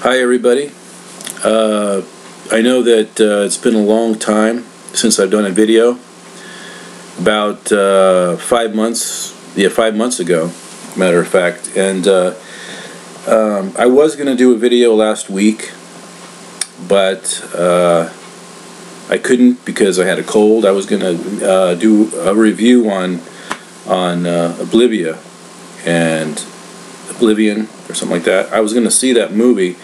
Hi everybody. I know that it's been a long time since I've done a video. About 5 months, 5 months ago, matter of fact. And I was going to do a video last week, but I couldn't because I had a cold. I was going to do a review on Oblivion or something like that. I was going to see that movie,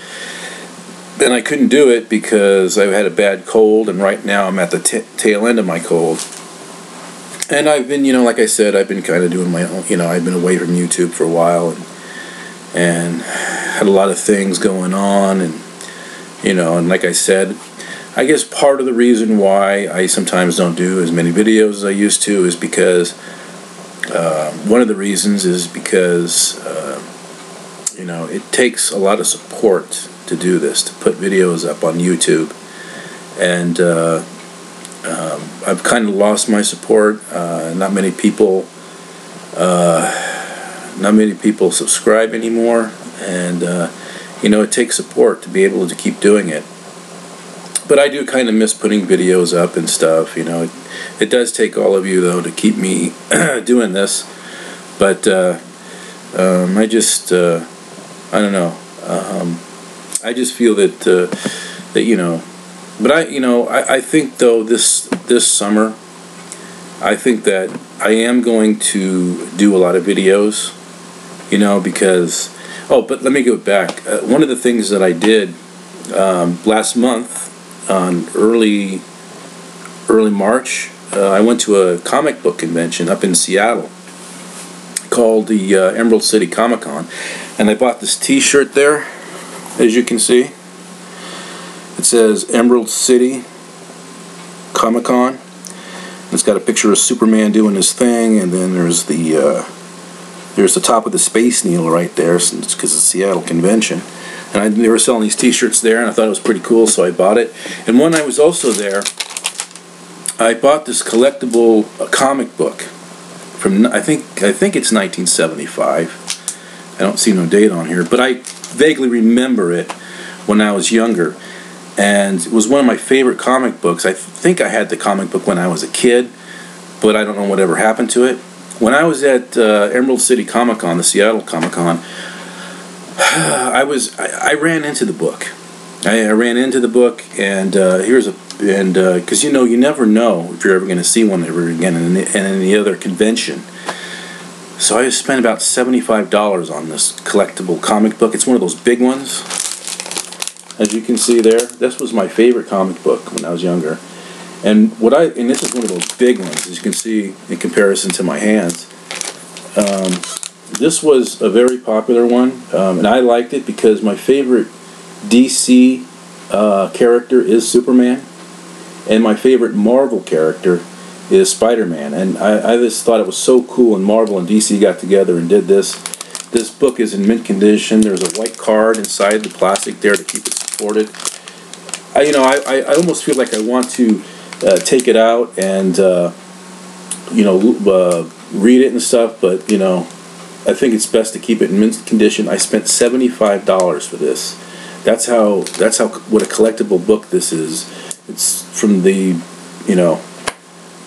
and I couldn't do it because I had a bad cold, and right now I'm at the tail end of my cold. And I've been, like I said, I've been kind of doing my own, I've been away from YouTube for a while, and had a lot of things going on, and like I said, I guess part of the reason why I sometimes don't do as many videos as I used to is because one of the reasons is because it takes a lot of support to do this, to put videos up on YouTube, and I've kind of lost my support. Not many people subscribe anymore, and it takes support to be able to keep doing it. But I do kind of miss putting videos up and stuff. It does take all of you though to keep me doing this. But I just I don't know. I just feel that But I think though this summer, I think that I am going to do a lot of videos. Because but let me go back. One of the things that I did last month, on early March, I went to a comic book convention up in Seattle called the Emerald City Comic Con, and I bought this t-shirt there, as you can see. It says Emerald City Comic Con. It's got a picture of Superman doing his thing, and then there's the top of the Space Needle right there, because it's a Seattle convention. And they were selling these t-shirts there, and I thought it was pretty cool, so I bought it. And when I was also there, I bought this collectible comic book from, I think it's 1975. I don't see no date on here, but I vaguely remember it when I was younger. And it was one of my favorite comic books. I think I had the comic book when I was a kid, but I don't know whatever happened to it. When I was at Emerald City Comic Con, the Seattle Comic Con, I ran into the book. I ran into the book, and because you never know if you're ever going to see one ever again in any other convention. So I spent about $75 on this collectible comic book. It's one of those big ones, as you can see there. This was my favorite comic book when I was younger, and this is one of those big ones, as you can see in comparison to my hands. This was a very popular one, and I liked it because my favorite DC character is Superman, and my favorite Marvel character is Spider-Man. And I just thought it was so cool, and Marvel and DC got together and did this. This book is in mint condition. There's a white card inside the plastic there to keep it supported. I almost feel like I want to take it out and read it and stuff, but I think it's best to keep it in mint condition. I spent $75 for this. That's how what a collectible book this is. It's from the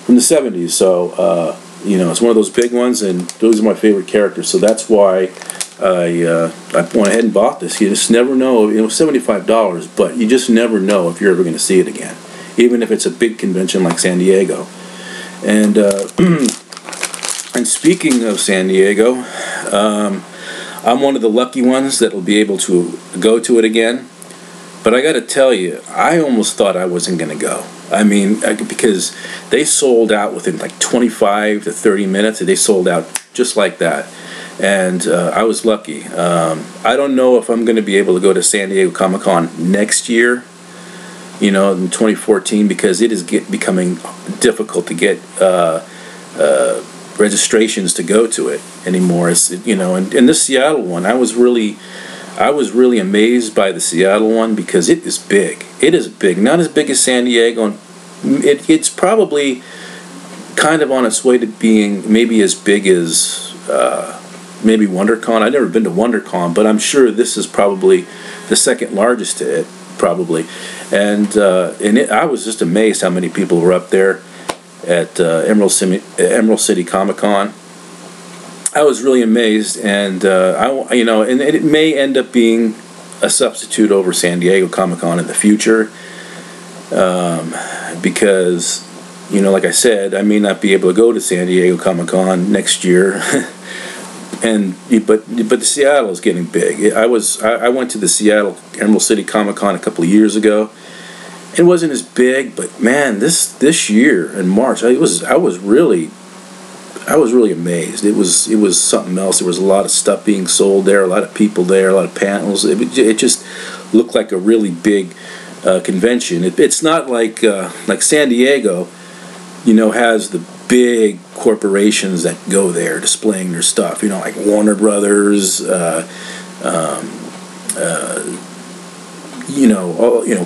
70s. So it's one of those big ones, and those are my favorite characters. So that's why I went ahead and bought this. You just never know. $75, but you just never know if you're ever going to see it again, even if it's a big convention like San Diego. And and speaking of San Diego, I'm one of the lucky ones that will be able to go to it again. But I got to tell you, I almost thought I wasn't going to go. I mean, because they sold out within like 25 to 30 minutes. They sold out just like that. And I was lucky. I don't know if I'm going to be able to go to San Diego Comic-Con next year, in 2014, because it is becoming difficult to get registrations to go to it anymore. And this Seattle one, I was really amazed by the Seattle one because it is big. It is big, not as big as San Diego. It's probably kind of on its way to being maybe as big as maybe WonderCon. I've never been to WonderCon, but I'm sure this is probably the second largest to it, probably. And I was just amazed how many people were up there at Emerald City Comic Con. I was really amazed, and and it may end up being a substitute over San Diego Comic Con in the future, because, like I said, I may not be able to go to San Diego Comic Con next year, but the Seattle is getting big. I went to the Seattle Emerald City Comic Con a couple of years ago. It wasn't as big, but man, this year in March, I was really amazed. It was something else. There was a lot of stuff being sold there, a lot of people there, a lot of panels. It just looked like a really big convention. It's not like San Diego, has the big corporations that go there displaying their stuff. Like Warner Brothers,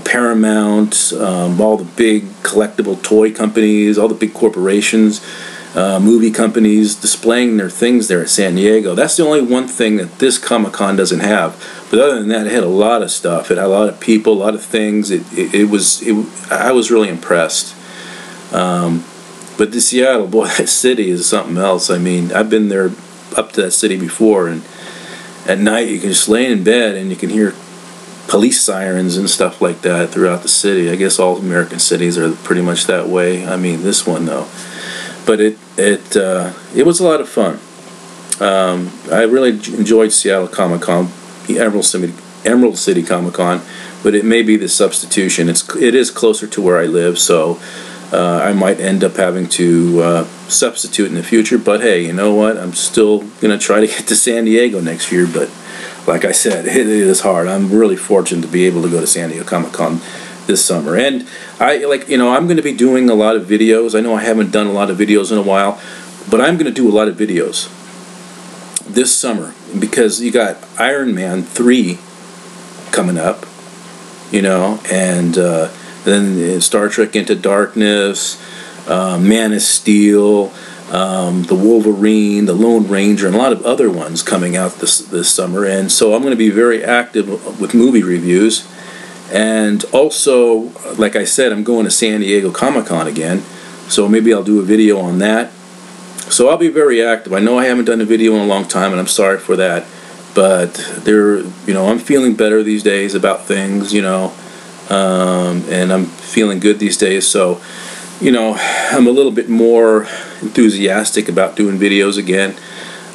Paramount, all the big collectible toy companies, all the big corporations. Movie companies displaying their things there at San Diego. That's the only one thing that this Comic-Con doesn't have. But other than that, it had a lot of stuff. It had a lot of people, a lot of things. I was really impressed. But the Seattle, boy, that city is something else. I mean, I've been there up to that city before, and at night you can just lay in bed and you can hear police sirens and stuff like that throughout the city. I guess all American cities are pretty much that way. I mean, this one though. But it was a lot of fun. I really enjoyed Seattle Comic Con, the Emerald City Comic Con, but it may be the substitution. It is closer to where I live, so I might end up having to substitute in the future. But hey, you know what? I'm still gonna try to get to San Diego next year. But like I said, it is hard. I'm really fortunate to be able to go to San Diego Comic Con this summer, and I'm going to be doing a lot of videos. I know I haven't done a lot of videos in a while, but I'm going to do a lot of videos this summer because you got Iron Man 3 coming up, and then Star Trek Into Darkness, Man of Steel, the Wolverine, the Lone Ranger, and a lot of other ones coming out this summer. And so I'm going to be very active with movie reviews. And also, like I said, I'm going to San Diego Comic Con again, so maybe I'll do a video on that. So I'll be very active. I know I haven't done a video in a long time, and I'm sorry for that. But I'm feeling better these days about things, and I'm feeling good these days. So, I'm a little bit more enthusiastic about doing videos again.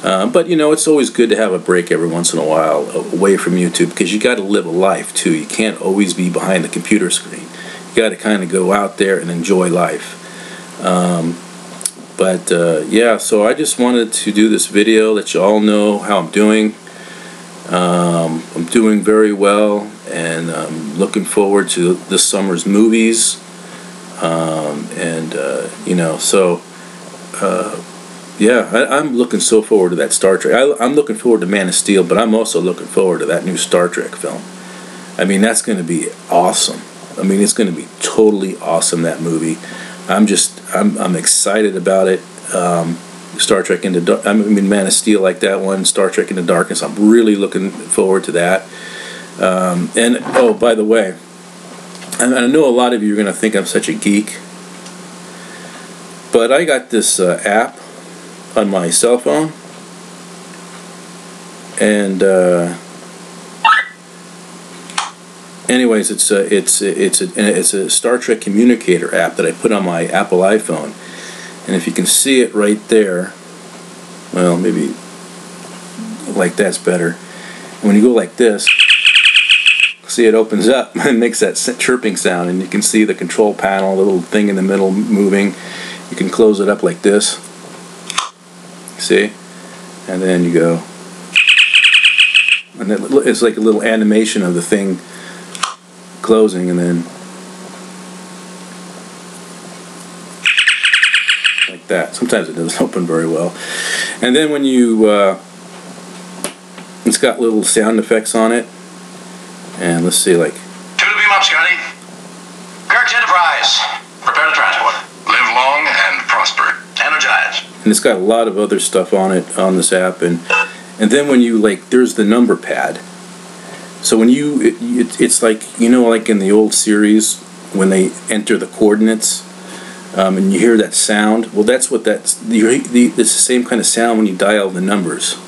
But it's always good to have a break every once in a while away from YouTube, because you got to live a life too. You can't always be behind the computer screen. You got to kind of go out there and enjoy life. Yeah, so I just wanted to do this video, let you all know how I'm doing. I'm doing very well, and I'm looking forward to this summer's movies. Yeah, I'm looking so forward to that Star Trek. I'm looking forward to Man of Steel, but I'm also looking forward to that new Star Trek film. I mean, that's going to be awesome. I mean, it's going to be totally awesome, that movie. I'm excited about it. Star Trek Man of Steel, like that one, Star Trek Into Darkness. I'm really looking forward to that. And oh, by the way, I know a lot of you are going to think I'm such a geek, but I got this app on my cell phone, and anyways, it's a Star Trek communicator app that I put on my Apple iPhone. And if you can see it right there, well, maybe like that's better. And when you go like this, see, it opens up and makes that chirping sound, and you can see the control panel, the little thing in the middle moving. You can close it up like this, see, and then you go, and it's like a little animation of the thing closing, and then like that. Sometimes it doesn't open very well. And then when you it's got little sound effects on it, and let's see, like, Two to beam up, Scotty. Kirk's Enterprise, prepare to transport. Live long and prosper. Energize. And it's got a lot of other stuff on it, on this app, and And then when you, like, there's the number pad. So when it's like, like in the old series when they enter the coordinates, and you hear that sound. Well, that's what it's the same kind of sound when you dial the numbers.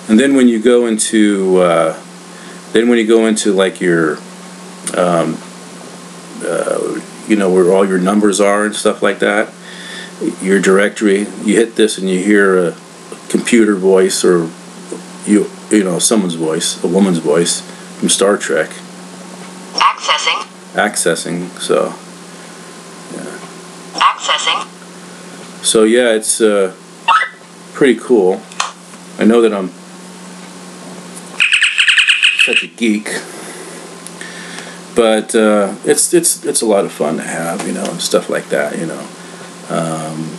And then when you go into like your where all your numbers are and stuff like that, your directory, you hit this and you hear a computer voice, or someone's voice, a woman's voice from Star Trek. Accessing. So yeah. Accessing. So yeah, it's pretty cool. I know that I'm such a geek, but it's a lot of fun to have, and stuff like that,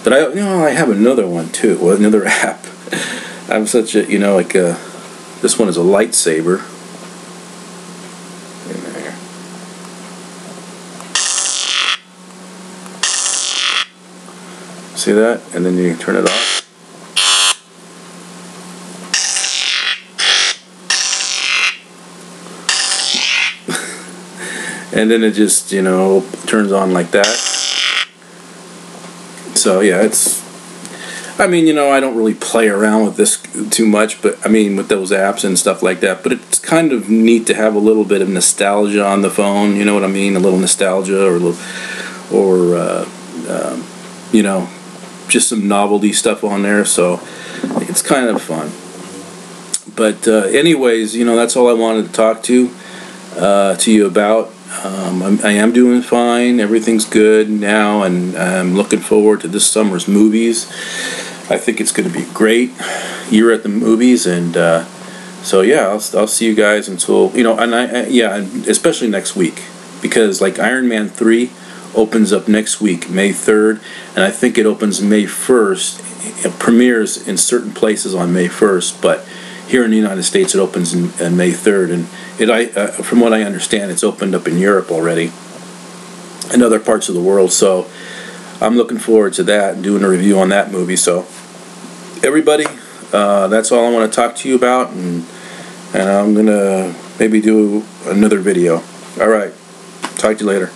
But I have another one too, another app. I'm such a, this one is a lightsaber. In there. See that? And then you can turn it off. And then it just, turns on like that. So yeah, I don't really play around with this too much, but with those apps and stuff like that. But it's kind of neat to have a little bit of nostalgia on the phone. You know what I mean? A little nostalgia, just some novelty stuff on there. So it's kind of fun. But anyways, that's all I wanted to talk to you about. I am doing fine. Everything's good now, and I'm looking forward to this summer's movies. I think it's going to be a great year at the movies, and so yeah, I'll see you guys until and especially next week, because like Iron Man 3 opens up next week, May 3rd, and I think it opens May 1st. It premieres in certain places on May 1st, but here in the United States, it opens in May 3rd, and from what I understand, it's opened up in Europe already, and other parts of the world. So I'm looking forward to that and doing a review on that movie. So everybody, that's all I want to talk to you about, and I'm gonna maybe do another video. All right, talk to you later.